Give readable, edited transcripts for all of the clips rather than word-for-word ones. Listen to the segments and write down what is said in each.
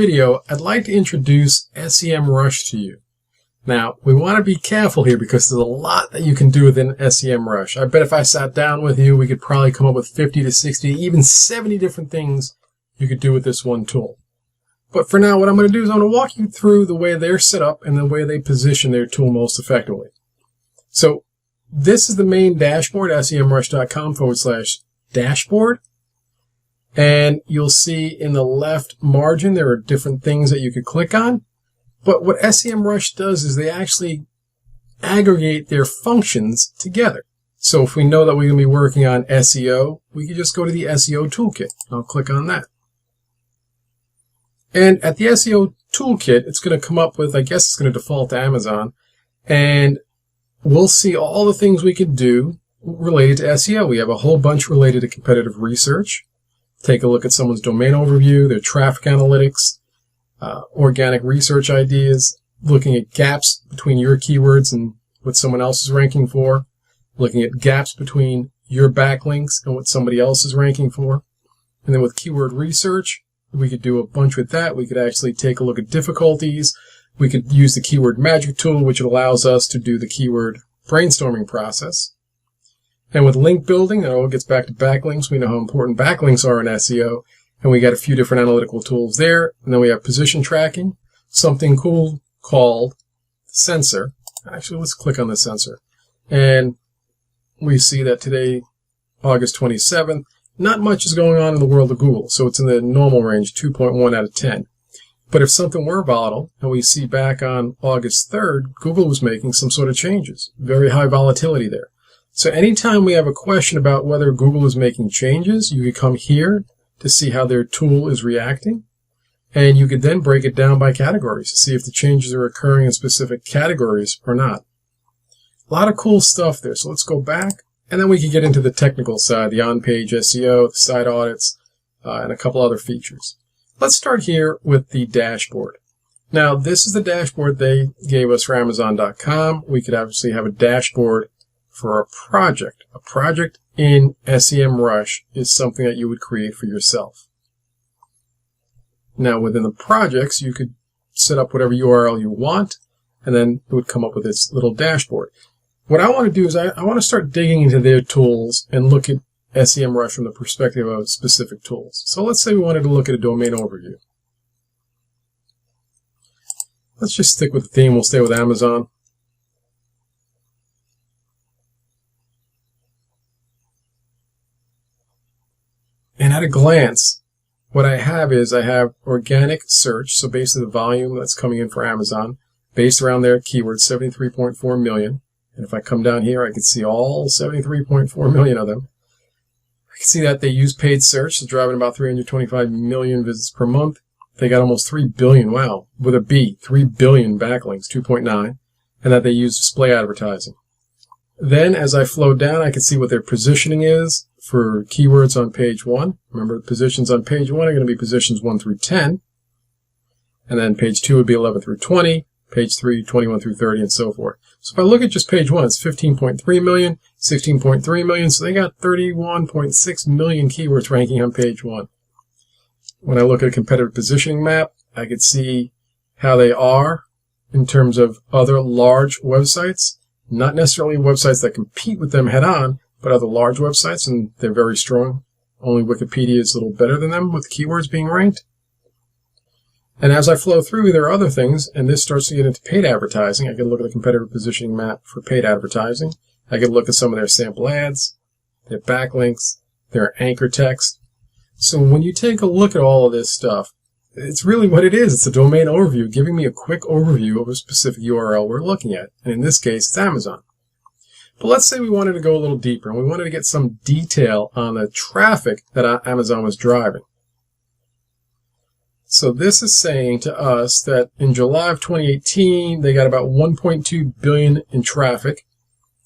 video, I'd like to introduce SEMrush to you. Now, we want to be careful here because there's a lot that you can do within SEMrush. I bet if I sat down with you, we could probably come up with 50 to 60, even 70 different things you could do with this one tool. But for now, what I'm going to do is I'm going to walk you through the way they're set up and the way they position their tool most effectively. So this is the main dashboard, semrush.com/dashboard. And you'll see in the left margin, there are different things that you could click on. But what SEMrush does is they actually aggregate their functions together. So if we know that we're going to be working on SEO, we can just go to the SEO toolkit. I'll click on that. And at the SEO toolkit, it's going to come up with, I guess it's going to default to Amazon. And we'll see all the things we could do related to SEO. We have a whole bunch related to competitive research. Take a look at someone's domain overview, their traffic analytics, organic research ideas, looking at gaps between your keywords and what someone else is ranking for, looking at gaps between your backlinks and what somebody else is ranking for. And then with keyword research, we could do a bunch with that. We could actually take a look at difficulties. We could use the keyword magic tool, which allows us to do the keyword brainstorming process. And with link building, that all gets back to backlinks. We know how important backlinks are in SEO. And we got a few different analytical tools there. And then we have position tracking, something cool called sensor. Actually, let's click on the sensor. And we see that today, August 27th, not much is going on in the world of Google. So it's in the normal range, 2.1 out of 10. But if something were volatile, and we see back on August 3rd, Google was making some sort of changes. Very high volatility there. So anytime we have a question about whether Google is making changes, you could come here to see how their tool is reacting. And you could then break it down by categories to see if the changes are occurring in specific categories or not. A lot of cool stuff there. So let's go back. And then we can get into the technical side, the on-page SEO, the site audits, and a couple other features. Let's start here with the dashboard. Now, this is the dashboard they gave us for Amazon.com. We could obviously have a dashboard for a project. A project in SEMrush is something that you would create for yourself. Now, within the projects, you could set up whatever URL you want, and then it would come up with this little dashboard. What I want to do is I want to start digging into their tools and look at SEMrush from the perspective of specific tools. So let's say we wanted to look at a domain overview. Let's just stick with the theme. We'll stay with Amazon. And at a glance, what I have is I have organic search, so basically the volume that's coming in for Amazon, based around their keywords, 73.4 million. And if I come down here, I can see all 73.4 million of them. I can see that they use paid search, so driving about 325 million visits per month. They got almost 3 billion, wow, with a B, 3 billion backlinks, 2.9, and that they use display advertising. Then as I flow down, I can see what their positioning is for keywords on page 1. Remember, the positions on page 1 are going to be positions 1 through 10. And then page 2 would be 11 through 20, page 3, 21 through 30, and so forth. So if I look at just page 1, it's 15.3 million, 16.3 million, so they got 31.6 million keywords ranking on page 1. When I look at a competitive positioning map, I could see how they are in terms of other large websites, not necessarily websites that compete with them head-on, but other large websites, and they're very strong. Only Wikipedia is a little better than them with keywords being ranked. And as I flow through, there are other things, and this starts to get into paid advertising. I can look at the competitive positioning map for paid advertising. I can look at some of their sample ads, their backlinks, their anchor text. So when you take a look at all of this stuff, it's really what it is. It's a domain overview, giving me a quick overview of a specific URL we're looking at. And in this case, it's Amazon. But let's say we wanted to go a little deeper, and we wanted to get some detail on the traffic that Amazon was driving. So this is saying to us that in July of 2018, they got about 1.2 billion in traffic,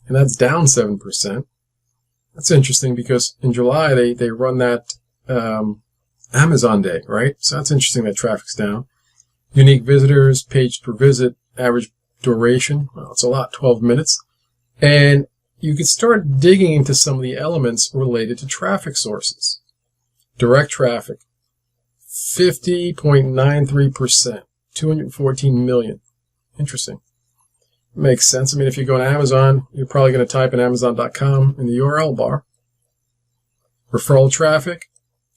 and that's down 7%. That's interesting because in July, they run that Amazon Day, right? So that's interesting that traffic's down. Unique visitors, page per visit, average duration, well, it's a lot, 12 minutes. And you can start digging into some of the elements related to traffic sources. Direct traffic, 50.93%, 214 million. Interesting. Makes sense. I mean, if you go to Amazon, you're probably going to type in Amazon.com in the URL bar. Referral traffic,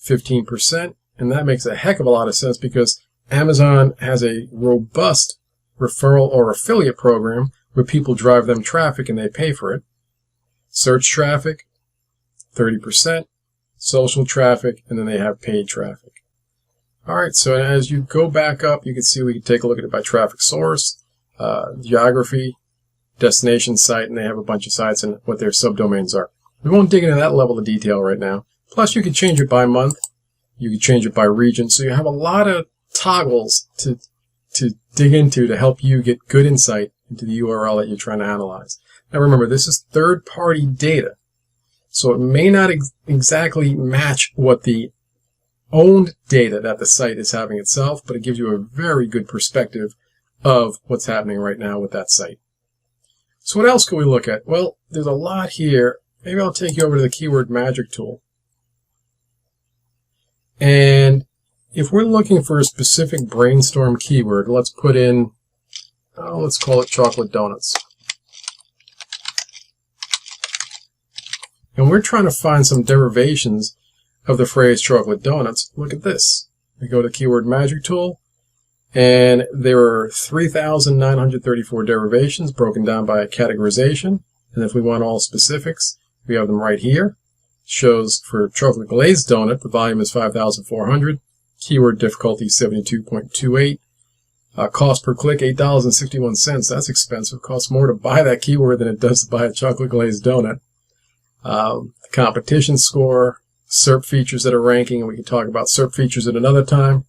15%. And that makes a heck of a lot of sense because Amazon has a robust referral or affiliate program where people drive them traffic and they pay for it. Search traffic, 30%. Social traffic, and then they have paid traffic. All right, so as you go back up, you can see we can take a look at it by traffic source, geography, destination site, and they have a bunch of sites and what their subdomains are. We won't dig into that level of detail right now. Plus, you can change it by month. You can change it by region. So you have a lot of toggles to dig into to help you get good insight into the URL that you're trying to analyze. Now remember, this is third-party data. So it may not exactly match what the owned data that the site is having itself, but it gives you a very good perspective of what's happening right now with that site. So what else can we look at? Well, there's a lot here. Maybe I'll take you over to the Keyword Magic tool. And if we're looking for a specific brainstorm keyword, let's put in, let's call it chocolate donuts. And we're trying to find some derivations of the phrase chocolate donuts. Look at this. We go to Keyword Magic tool, and there are 3,934 derivations broken down by a categorization. And if we want all specifics, we have them right here. It shows for chocolate glazed donut, the volume is 5,400. Keyword difficulty 72.28. Cost per click $8.61. That's expensive. Costs more to buy that keyword than it does to buy a chocolate glazed donut. The competition score, SERP features that are ranking, and we can talk about SERP features at another time,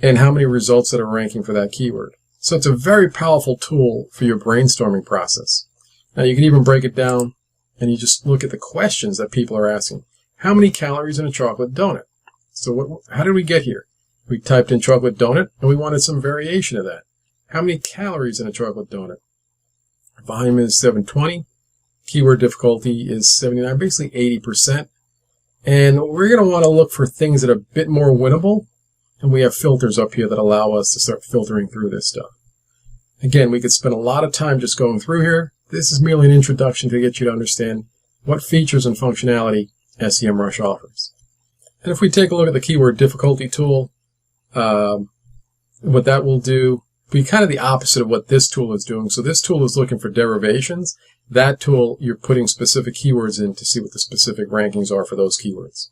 and how many results that are ranking for that keyword. So it's a very powerful tool for your brainstorming process. Now you can even break it down and you just look at the questions that people are asking. How many calories in a chocolate donut? So how did we get here? We typed in chocolate donut and we wanted some variation of that. How many calories in a chocolate donut? Volume is 720. Keyword difficulty is 79, basically 80%. And we're going to want to look for things that are a bit more winnable. And we have filters up here that allow us to start filtering through this stuff. Again, we could spend a lot of time just going through here. This is merely an introduction to get you to understand what features and functionality SEMrush offers. And if we take a look at the keyword difficulty tool, what that will do be kind of the opposite of what this tool is doing. So this tool is looking for derivations. That tool, you're putting specific keywords in to see what the specific rankings are for those keywords.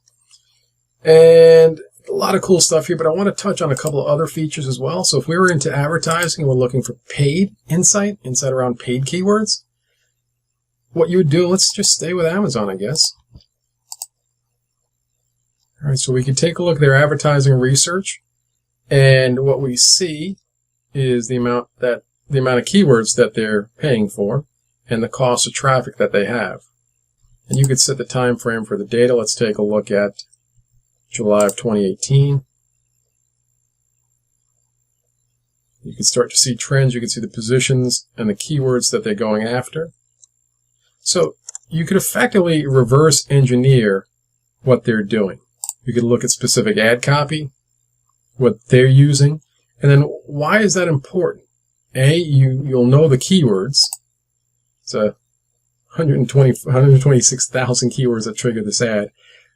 And a lot of cool stuff here, but I want to touch on a couple of other features as well. So if we were into advertising and we're looking for paid insight around paid keywords, what you would do, let's just stay with Amazon, I guess. All right, so we can take a look at their advertising research, and what we see is the amount of keywords that they're paying for and the cost of traffic that they have. And you could set the time frame for the data. Let's take a look at July of 2018. You can start to see trends. You can see the positions and the keywords that they're going after. So you could effectively reverse engineer what they're doing. You could look at specific ad copy, what they're using, and then why is that important? A, you'll know the keywords. It's 126,000 keywords that trigger this ad.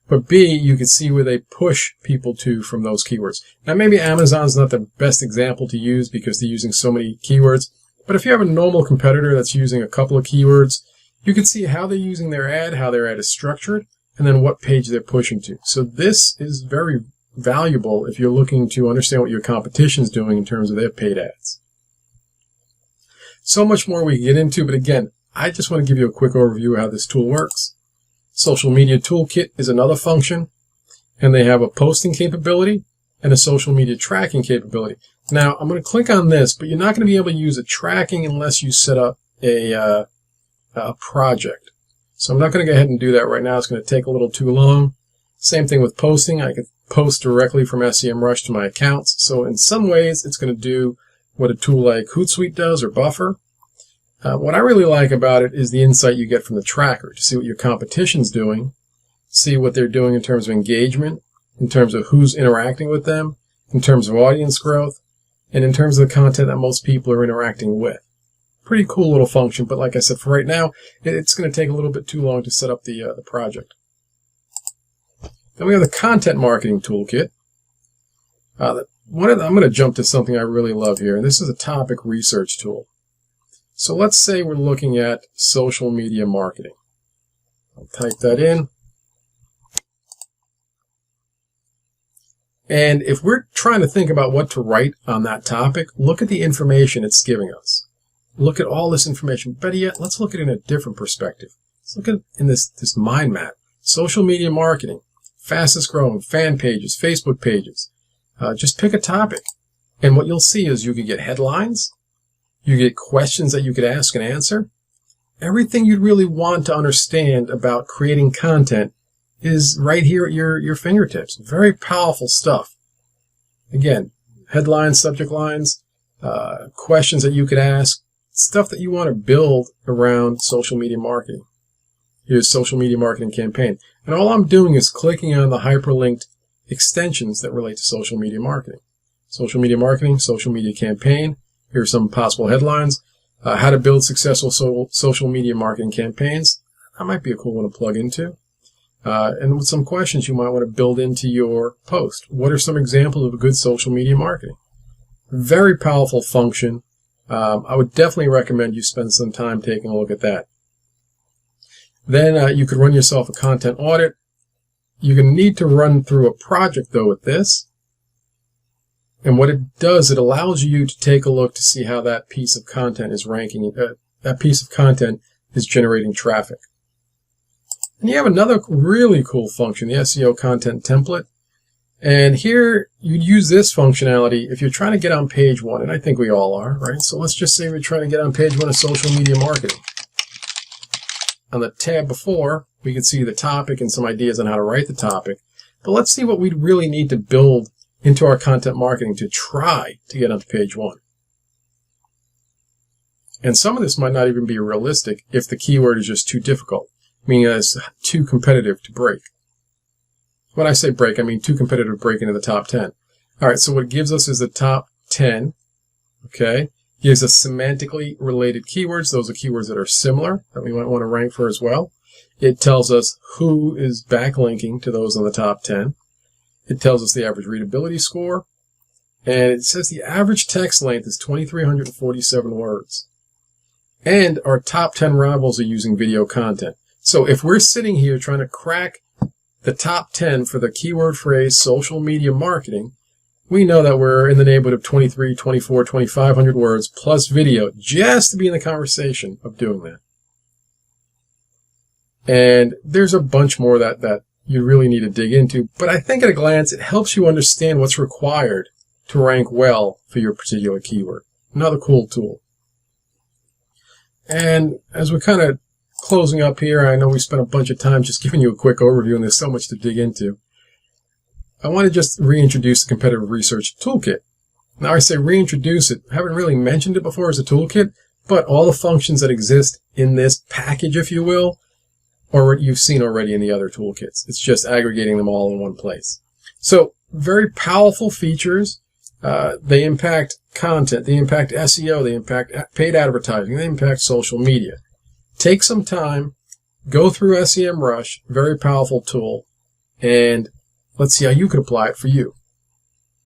But B, you can see where they push people to from those keywords. Now maybe Amazon's not the best example to use because they're using so many keywords, but if you have a normal competitor that's using a couple of keywords, you can see how they're using their ad, how their ad is structured, and then what page they're pushing to. So this is very valuable if you're looking to understand what your competition's doing in terms of their paid ads. So much more we can get into, but again, I just want to give you a quick overview of how this tool works. Social Media Toolkit is another function, and they have a posting capability and a social media tracking capability. Now, I'm going to click on this, but you're not going to be able to use a tracking unless you set up a project. So I'm not going to go ahead and do that right now. It's going to take a little too long. Same thing with posting. I could post directly from SEMrush to my accounts. So in some ways, it's going to do what a tool like Hootsuite does or Buffer. What I really like about it is the insight you get from the tracker to see what your competition's doing, see what they're doing in terms of engagement, in terms of who's interacting with them, in terms of audience growth, and in terms of the content that most people are interacting with. Pretty cool little function, but like I said, for right now, it's going to take a little bit too long to set up the project. Then we have the Content Marketing Toolkit. I'm going to jump to something I really love here, and this is a topic research tool. So let's say we're looking at social media marketing. I'll type that in. And if we're trying to think about what to write on that topic, look at the information it's giving us. Look at all this information. Better yet, let's look at it in a different perspective. Let's look at it in this mind map. Social media marketing, fastest growing, fan pages, Facebook pages. Just pick a topic. And what you'll see is you could get headlines. You get questions that you could ask and answer. Everything you'd really want to understand about creating content is right here at your fingertips. Very powerful stuff. Again, headlines, subject lines, questions that you could ask, stuff that you want to build around social media marketing. Here's social media marketing campaign. And all I'm doing is clicking on the hyperlinked extensions that relate to social media marketing. Social media marketing, social media campaign. Here are some possible headlines. How to build successful social media marketing campaigns. That might be a cool one to plug into. And with some questions you might want to build into your post. What are some examples of good social media marketing? Very powerful function. I would definitely recommend you spend some time taking a look at that. Then you could run yourself a content audit. You're going to need to run through a project, though, with this. And what it does, it allows you to take a look to see how that piece of content is ranking, that piece of content is generating traffic. And you have another really cool function, the SEO content template. And here you'd use this functionality if you're trying to get on page 1, and I think we all are, right? So let's just say we're trying to get on page 1 of social media marketing. On the tab before, we can see the topic and some ideas on how to write the topic. But let's see what we'd really need to build into our content marketing to try to get onto page 1. And some of this might not even be realistic if the keyword is just too difficult, meaning that it's too competitive to break. When I say break, I mean too competitive to break into the top 10. All right, so what it gives us is the top 10, okay? Gives us semantically related keywords. Those are keywords that are similar that we might want to rank for as well. It tells us who is backlinking to those in the top 10. It tells us the average readability score. And it says the average text length is 2,347 words. And our top 10 rivals are using video content. So if we're sitting here trying to crack the top 10 for the keyword phrase social media marketing, we know that we're in the neighborhood of 23, 24, 2,500 words plus video just to be in the conversation of doing that. And there's a bunch more that you really need to dig into, but I think at a glance it helps you understand what's required to rank well for your particular keyword. Another cool tool. And as we're kind of closing up here, I know we spent a bunch of time just giving you a quick overview and there's so much to dig into. I want to just reintroduce the Competitive Research Toolkit. Now I say reintroduce it. I haven't really mentioned it before as a toolkit, but all the functions that exist in this package, if you will, are what you've seen already in the other toolkits. It's just aggregating them all in one place. So very powerful features. They impact content. They impact SEO. They impact paid advertising. They impact social media. Take some time, go through SEMrush, very powerful tool, and let's see how you could apply it for you.